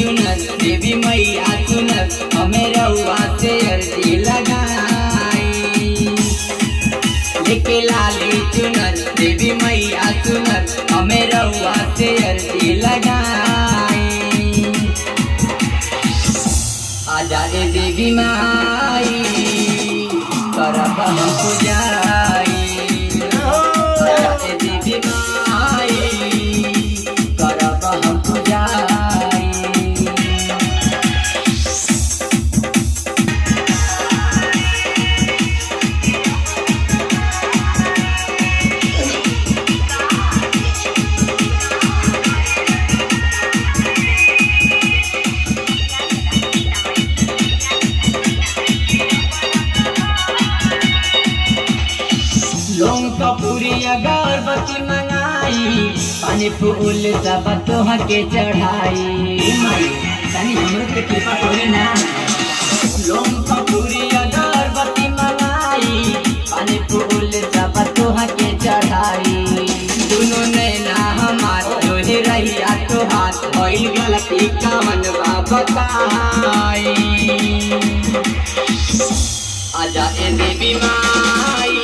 चुनर देवी मैया चुनर हमें रउआ से अर्जी लगाई। लेके लाली चुनर देवी मैया चुनर हमें रउआ से अर्जी लगाई। आजा रे देवी माई करब हम पूजाई। आजा रे देवी माई करब हम पूजाई। लोग कपूरी अगरबत्ती मंगाई पानी फूल सब तोह के चढ़ाई। माई तनी हमरो पे कृपा करी ना। लोग कपूरी अगरबत्ती मंगाई पानी फूल सब तोह के चढ़ाई। दोनों नैना हमार जोहे रहिया तोहार भइल गलती कवन बा बताई। आजा ए देवी माई